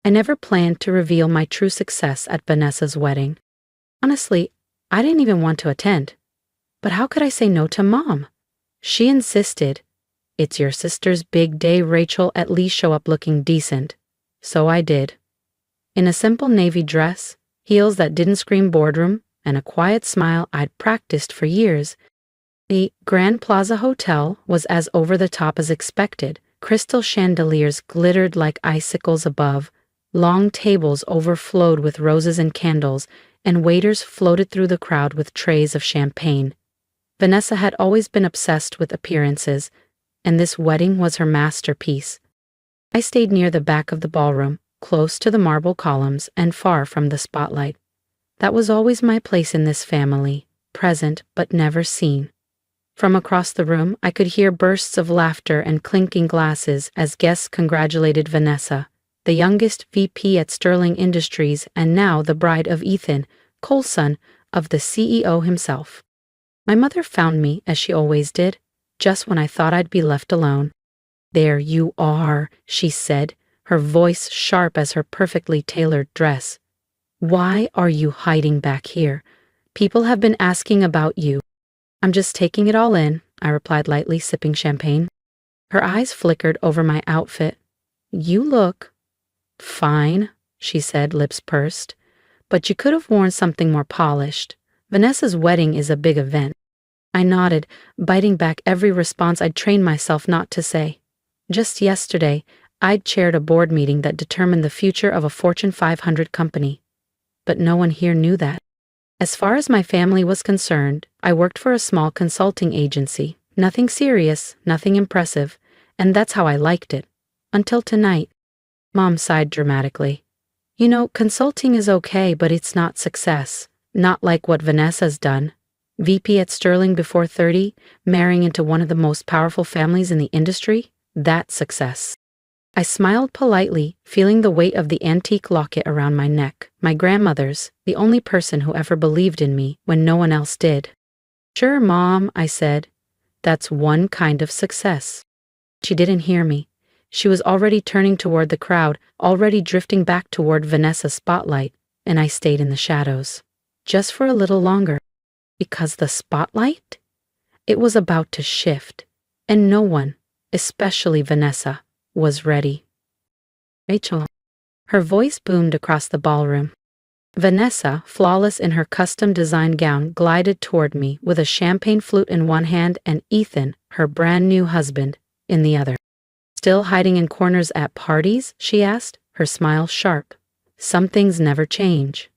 I never planned to reveal my true success at Vanessa's wedding. Honestly, I didn't even want to attend. But how could I say no to Mom? She insisted, "It's your sister's big day, Rachel, at least show up looking decent." So I did. In a simple navy dress, heels that didn't scream boardroom, and a quiet smile I'd practiced for years. The Grand Plaza Hotel was as over the top as expected. Crystal chandeliers glittered like icicles above, long tables overflowed with roses and candles, and waiters floated through the crowd with trays of champagne. Vanessa had always been obsessed with appearances, and this wedding was her masterpiece. I stayed near the back of the ballroom, close to the marble columns and far from the spotlight. That was always my place in this family, present but never seen. From across the room, I could hear bursts of laughter and clinking glasses as guests congratulated Vanessa, the youngest VP at Sterling Industries and now the bride of Ethan, co-son of the CEO himself. My mother found me, as she always did, just when I thought I'd be left alone. "There you are," she said, her voice sharp as her perfectly tailored dress. "Why are you hiding back here? People have been asking about you." "I'm just taking it all in," I replied lightly, sipping champagne. Her eyes flickered over my outfit. "You look fine," she said, lips pursed. "But you could have worn something more polished. Vanessa's wedding is a big event." I nodded, biting back every response I'd trained myself not to say. Just yesterday, I'd chaired a board meeting that determined the future of a Fortune 500 company. But no one here knew that. As far as my family was concerned, I worked for a small consulting agency. Nothing serious, nothing impressive, and that's how I liked it. Until tonight. Mom sighed dramatically. "You know, consulting is okay, but it's not success. Not like what Vanessa's done. VP at Sterling before 30, marrying into one of the most powerful families in the industry? That's success." I smiled politely, feeling the weight of the antique locket around my neck, my grandmother's, the only person who ever believed in me when no one else did. "Sure, Mom," I said. "That's one kind of success." She didn't hear me. She was already turning toward the crowd, already drifting back toward Vanessa's spotlight, and I stayed in the shadows. Just for a little longer. Because the spotlight? It was about to shift, and no one, especially Vanessa, was ready. "Rachel." Her voice boomed across the ballroom. Vanessa, flawless in her custom-designed gown, glided toward me with a champagne flute in one hand and Ethan, her brand-new husband, in the other. "Still hiding in corners at parties?" she asked, her smile sharp. "Some things never change."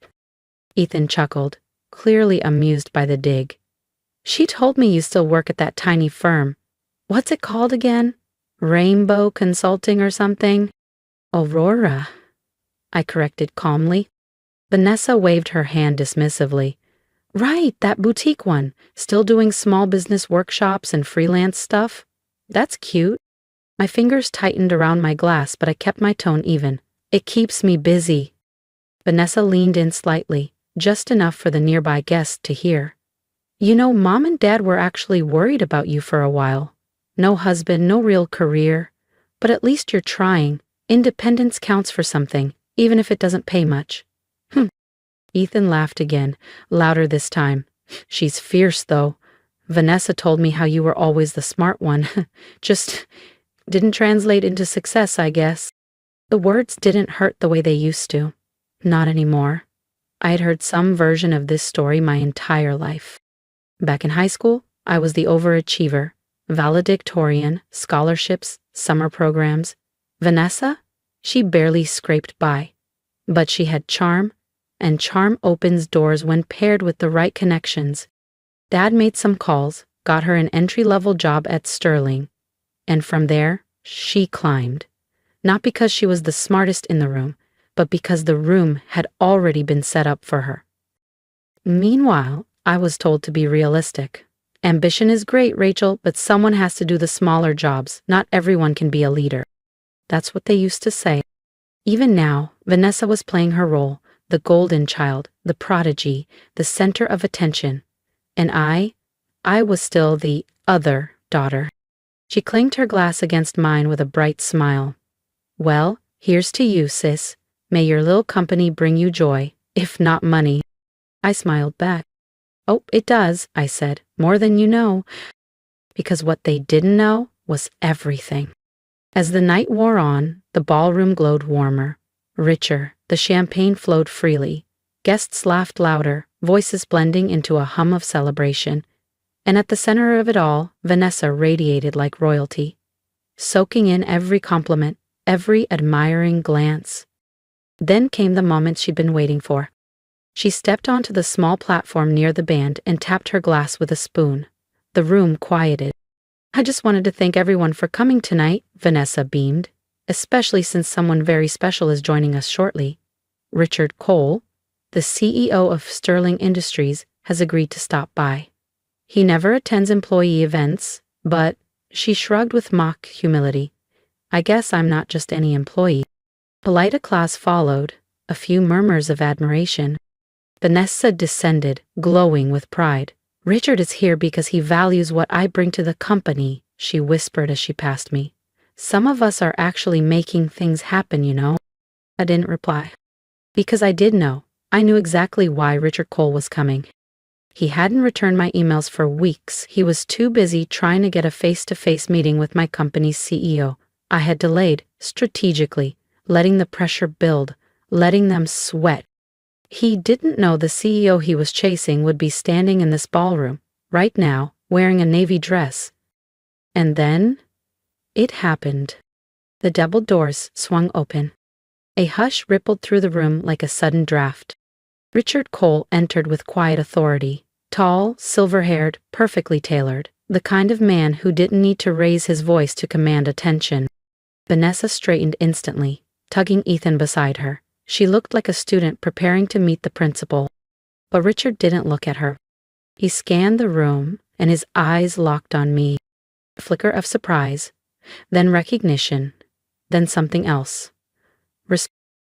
Ethan chuckled, clearly amused by the dig. "She told me you still work at that tiny firm. What's it called again? Rainbow Consulting or something?" "Aurora," I corrected calmly. Vanessa waved her hand dismissively. "Right, that boutique one. Still doing small business workshops and freelance stuff? That's cute." My fingers tightened around my glass, but I kept my tone even. "It keeps me busy." Vanessa leaned in slightly, just enough for the nearby guests to hear. "You know, Mom and Dad were actually worried about you for a while. No husband, no real career. But at least you're trying. Independence counts for something, even if it doesn't pay much." Ethan laughed again, louder this time. "She's fierce, though. Vanessa told me how you were always the smart one. Just didn't translate into success, I guess." The words didn't hurt the way they used to. Not anymore. I had heard some version of this story my entire life. Back in high school, I was the overachiever, valedictorian, scholarships, summer programs. Vanessa? She barely scraped by. But she had charm, and charm opens doors when paired with the right connections. Dad made some calls, got her an entry-level job at Sterling, and from there, she climbed. Not because she was the smartest in the room, but because the room had already been set up for her. Meanwhile, I was told to be realistic. "Ambition is great, Rachel, but someone has to do the smaller jobs. Not everyone can be a leader." That's what they used to say. Even now, Vanessa was playing her role, the golden child, the prodigy, the center of attention. And I was still the other daughter. She clinked her glass against mine with a bright smile. "Well, here's to you, sis. May your little company bring you joy, if not money. I smiled back. Oh, it does, I said, more than you know. Because what they didn't know was everything. As the night wore on, the ballroom glowed warmer, richer, the champagne flowed freely. Guests laughed louder, voices blending into a hum of celebration. And at the center of it all, Vanessa radiated like royalty, soaking in every compliment, every admiring glance. Then came the moment she'd been waiting for. She stepped onto the small platform near the band and tapped her glass with a spoon. The room quieted. I just wanted to thank everyone for coming tonight, Vanessa beamed, especially since someone very special is joining us shortly. Richard Cole, the CEO of Sterling Industries, has agreed to stop by. He never attends employee events, but she shrugged with mock humility. I guess I'm not just any employee. Polite applause followed, a few murmurs of admiration. Vanessa descended, glowing with pride. Richard is here because he values what I bring to the company, she whispered as she passed me. Some of us are actually making things happen, you know. I didn't reply. Because I did know. I knew exactly why Richard Cole was coming. He hadn't returned my emails for weeks. He was too busy trying to get a face-to-face meeting with my company's CEO. I had delayed, strategically, letting the pressure build, letting them sweat. He didn't know the CEO he was chasing would be standing in this ballroom, right now, wearing a navy dress. And then, it happened. The double doors swung open. A hush rippled through the room like a sudden draft. Richard Cole entered with quiet authority, tall, silver-haired, perfectly tailored, the kind of man who didn't need to raise his voice to command attention. Vanessa straightened instantly, tugging Ethan beside her. She looked like a student preparing to meet the principal. But Richard didn't look at her. He scanned the room, and his eyes locked on me. A flicker of surprise, then recognition, then something else.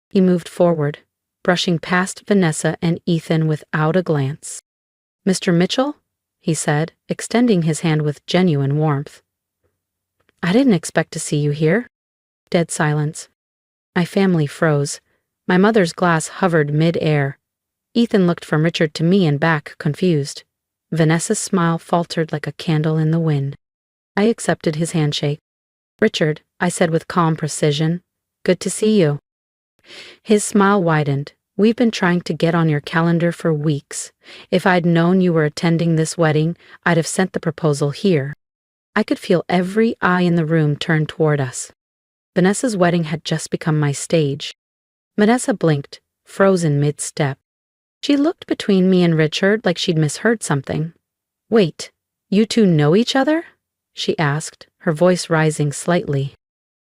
He moved forward, brushing past Vanessa and Ethan without a glance. Mr. Mitchell? He said, extending his hand with genuine warmth. I didn't expect to see you here. Dead silence. My family froze. My mother's glass hovered mid-air. Ethan looked from Richard to me and back, confused. Vanessa's smile faltered like a candle in the wind. I accepted his handshake. Richard, I said with calm precision, good to see you. His smile widened. We've been trying to get on your calendar for weeks. If I'd known you were attending this wedding, I'd have sent the proposal here. I could feel every eye in the room turn toward us. Vanessa's wedding had just become my stage. Vanessa blinked, frozen mid-step. She looked between me and Richard like she'd misheard something. Wait, you two know each other? She asked, her voice rising slightly.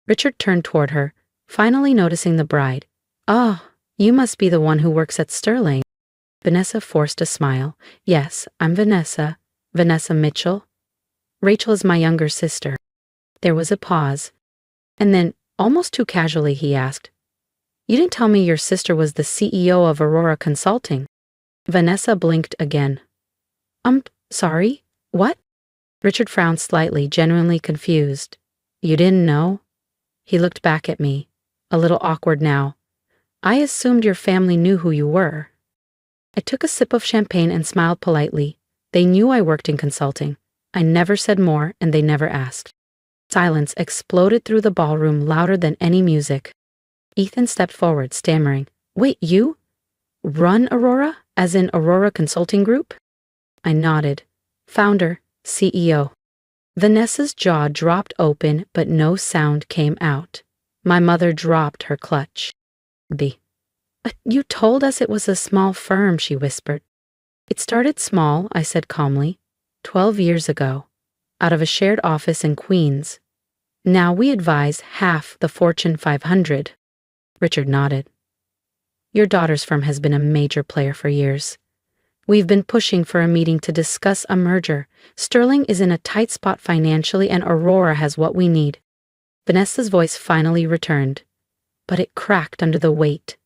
Richard turned toward her, finally noticing the bride. Oh, you must be the one who works at Sterling. Vanessa forced a smile. Yes, I'm Vanessa. Vanessa Mitchell. Rachel is my younger sister. There was a pause. And then, almost too casually, he asked, You didn't tell me your sister was the CEO of Aurora Consulting. Vanessa blinked again. Sorry, what? Richard frowned slightly, genuinely confused. You didn't know? He looked back at me, a little awkward now. I assumed your family knew who you were. I took a sip of champagne and smiled politely. They knew I worked in consulting. I never said more, and they never asked. Silence exploded through the ballroom louder than any music. Ethan stepped forward, stammering, Wait, you? Run Aurora? As in Aurora Consulting Group? I nodded. Founder, CEO. Vanessa's jaw dropped open, but no sound came out. My mother dropped her clutch. But you told us it was a small firm, she whispered. It started small, I said calmly, 12 years ago, out of a shared office in Queens. Now we advise half the Fortune 500. Richard nodded. Your daughter's firm has been a major player for years. We've been pushing for a meeting to discuss a merger. Sterling is in a tight spot financially and Aurora has what we need. Vanessa's voice finally returned, but it cracked under the weight.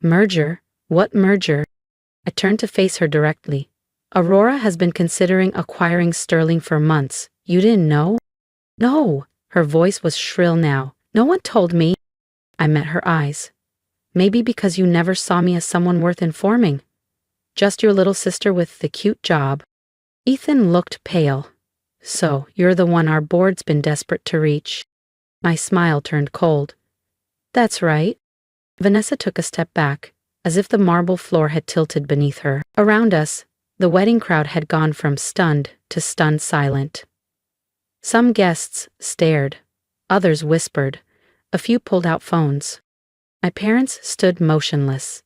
Merger? What merger? I turned to face her directly. Aurora has been considering acquiring Sterling for months. You didn't know? No. Her voice was shrill now. No one told me. I met her eyes. Maybe because you never saw me as someone worth informing. Just your little sister with the cute job. Ethan looked pale. So, you're the one our board's been desperate to reach. My smile turned cold. That's right. Vanessa took a step back, as if the marble floor had tilted beneath her. Around us, the wedding crowd had gone from stunned to stunned silent. Some guests stared, others whispered, a few pulled out phones. My parents stood motionless.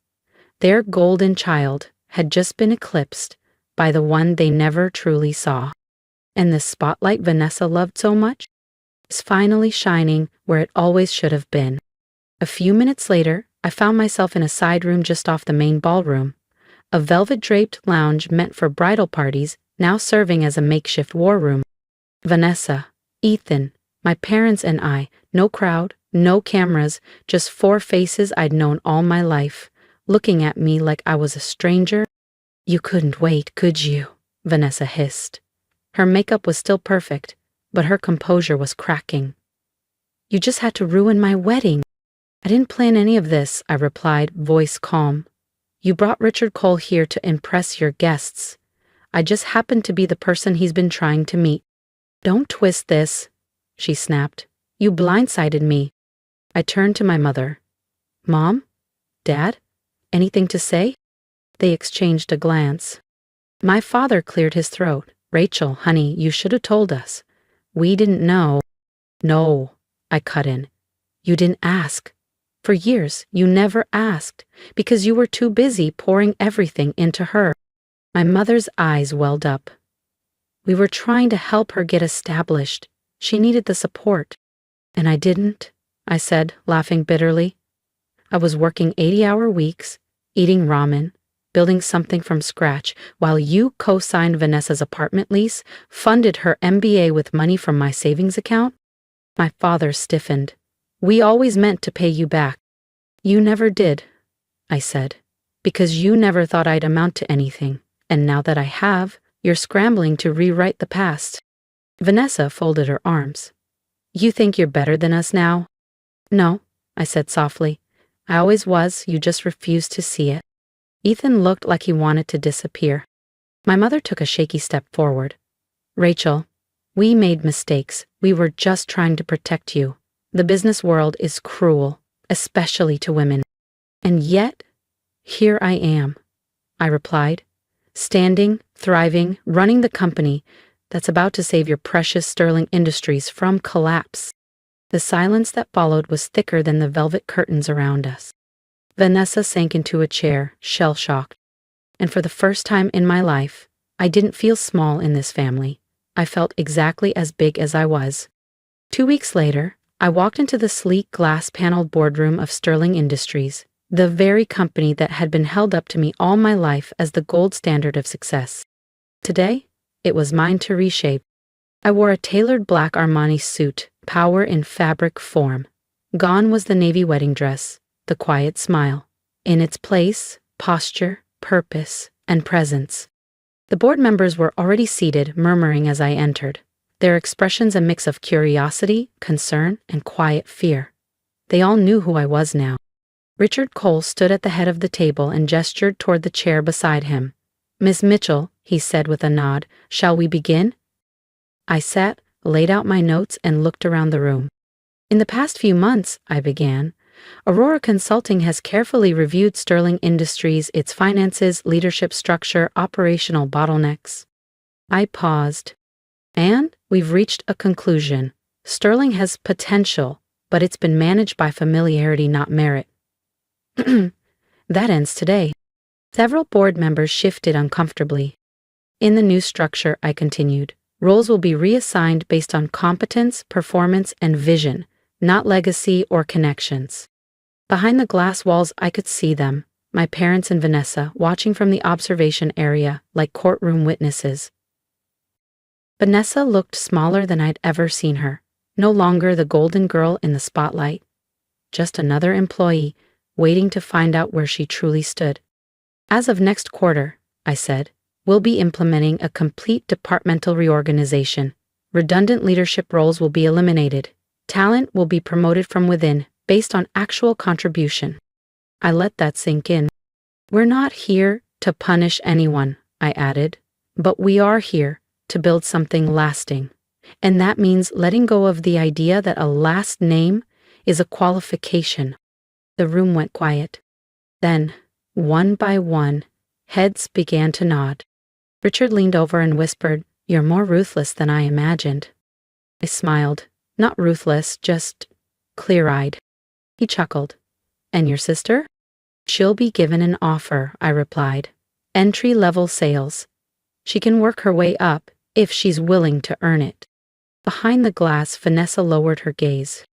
Their golden child had just been eclipsed by the one they never truly saw. And the spotlight Vanessa loved so much was finally shining where it always should have been. A few minutes later, I found myself in a side room just off the main ballroom, a velvet-draped lounge meant for bridal parties, now serving as a makeshift war room. Vanessa, Ethan, my parents and I, no crowd, no cameras, just four faces I'd known all my life, looking at me like I was a stranger. You couldn't wait, could you? Vanessa hissed. Her makeup was still perfect, but her composure was cracking. You just had to ruin my wedding. I didn't plan any of this, I replied, voice calm. You brought Richard Cole here to impress your guests. I just happened to be the person he's been trying to meet. Don't twist this, she snapped. You blindsided me. I turned to my mother. Mom? Dad? Anything to say? They exchanged a glance. My father cleared his throat. Rachel, honey, you should have told us. We didn't know. No, I cut in. You didn't ask. For years, you never asked, because you were too busy pouring everything into her. My mother's eyes welled up. We were trying to help her get established. She needed the support. And I didn't, I said, laughing bitterly. I was working 80-hour weeks, eating ramen, building something from scratch, while you co-signed Vanessa's apartment lease, funded her MBA with money from my savings account. My father stiffened. We always meant to pay you back. You never did, I said, because you never thought I'd amount to anything, and now that I have, you're scrambling to rewrite the past. Vanessa folded her arms. You think you're better than us now? No, I said softly. I always was, you just refused to see it. Ethan looked like he wanted to disappear. My mother took a shaky step forward. Rachel, we made mistakes. We were just trying to protect you. The business world is cruel, especially to women. And yet, here I am, I replied, standing, thriving, running the company that's about to save your precious Sterling Industries from collapse. The silence that followed was thicker than the velvet curtains around us. Vanessa sank into a chair, shell-shocked. And for the first time in my life, I didn't feel small in this family. I felt exactly as big as I was. 2 weeks later, I walked into the sleek glass-paneled boardroom of Sterling Industries, the very company that had been held up to me all my life as the gold standard of success. Today, it was mine to reshape. I wore a tailored black Armani suit, power in fabric form. Gone was the navy wedding dress, the quiet smile. In its place, posture, purpose, and presence. The board members were already seated, murmuring as I entered, their expressions a mix of curiosity, concern, and quiet fear. They all knew who I was now. Richard Cole stood at the head of the table and gestured toward the chair beside him. Miss Mitchell, he said with a nod, shall we begin? I sat, laid out my notes, and looked around the room. In the past few months, I began, Aurora Consulting has carefully reviewed Sterling Industries, its finances, leadership structure, operational bottlenecks. I paused. And we've reached a conclusion. Sterling has potential, but it's been managed by familiarity, not merit. That ends today. Several board members shifted uncomfortably. In the new structure, I continued, roles will be reassigned based on competence, performance, and vision, not legacy or connections. Behind the glass walls, I could see them, my parents and Vanessa, watching from the observation area like courtroom witnesses. Vanessa looked smaller than I'd ever seen her, no longer the golden girl in the spotlight. Just another employee, waiting to find out where she truly stood. As of next quarter, I said, we'll be implementing a complete departmental reorganization. Redundant leadership roles will be eliminated. Talent will be promoted from within, based on actual contribution. I let that sink in. We're not here to punish anyone, I added, but we are here to build something lasting. And that means letting go of the idea that a last name is a qualification. The room went quiet. Then, one by one, heads began to nod. Richard leaned over and whispered, "You're more ruthless than I imagined." I smiled. Not ruthless, just clear-eyed. He chuckled. "And your sister?" "She'll be given an offer," I replied. "Entry-level sales. She can work her way up if she's willing to earn it." Behind the glass, Vanessa lowered her gaze.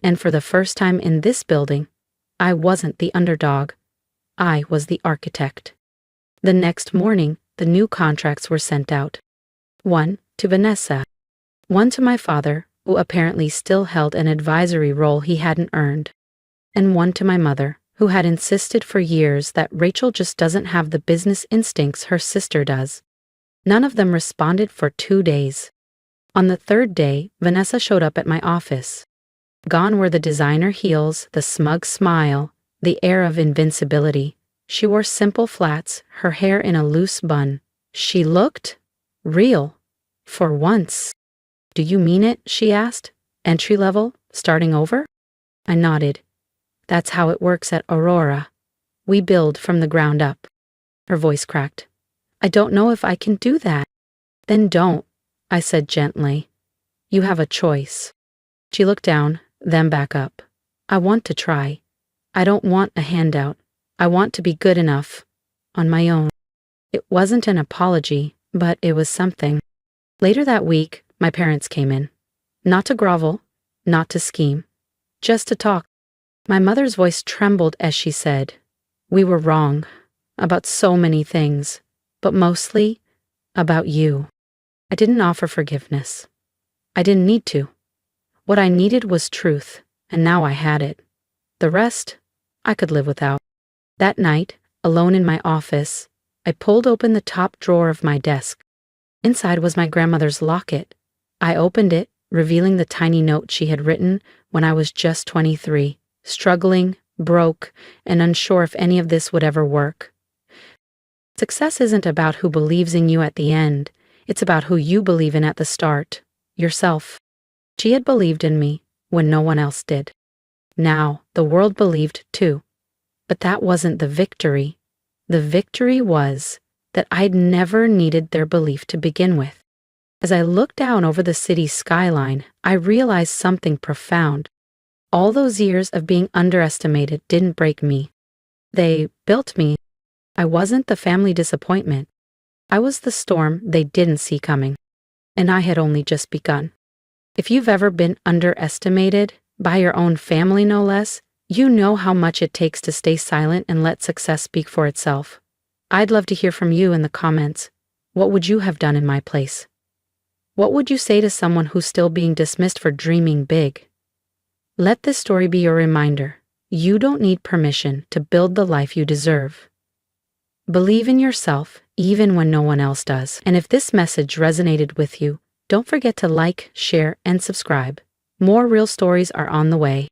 And for the first time in this building, I wasn't the underdog. I was the architect. The next morning, the new contracts were sent out. One to Vanessa. One to my father, who apparently still held an advisory role he hadn't earned. And one to my mother, who had insisted for years that Rachel just doesn't have the business instincts her sister does. None of them responded for 2 days. On the third day, Vanessa showed up at my office. Gone were the designer heels, the smug smile, the air of invincibility. She wore simple flats, her hair in a loose bun. She looked real. For once. "Do you mean it?" she asked. "Entry level? Starting over?" I nodded. "That's how it works at Aurora. We build from the ground up." Her voice cracked. "I don't know if I can do that." "Then don't," I said gently. "You have a choice." She looked down, then back up. "I want to try. I don't want a handout. I want to be good enough. On my own." It wasn't an apology, but it was something. Later that week, my parents came in. Not to grovel, not to scheme. Just to talk. My mother's voice trembled as she said, "We were wrong. About so many things. But mostly, about you." I didn't offer forgiveness. I didn't need to. What I needed was truth, and now I had it. The rest, I could live without. That night, alone in my office, I pulled open the top drawer of my desk. Inside was my grandmother's locket. I opened it, revealing the tiny note she had written when I was just 23, struggling, broke, and unsure if any of this would ever work. Success isn't about who believes in you at the end. It's about who you believe in at the start. Yourself. She had believed in me when no one else did. Now, the world believed too. But that wasn't the victory. The victory was that I'd never needed their belief to begin with. As I looked down over the city's skyline, I realized something profound. All those years of being underestimated didn't break me. They built me. I wasn't the family disappointment. I was the storm they didn't see coming. And I had only just begun. If you've ever been underestimated, by your own family no less, you know how much it takes to stay silent and let success speak for itself. I'd love to hear from you in the comments. What would you have done in my place? What would you say to someone who's still being dismissed for dreaming big? Let this story be your reminder. You don't need permission to build the life you deserve. Believe in yourself, even when no one else does. And if this message resonated with you, don't forget to like, share, and subscribe. More real stories are on the way.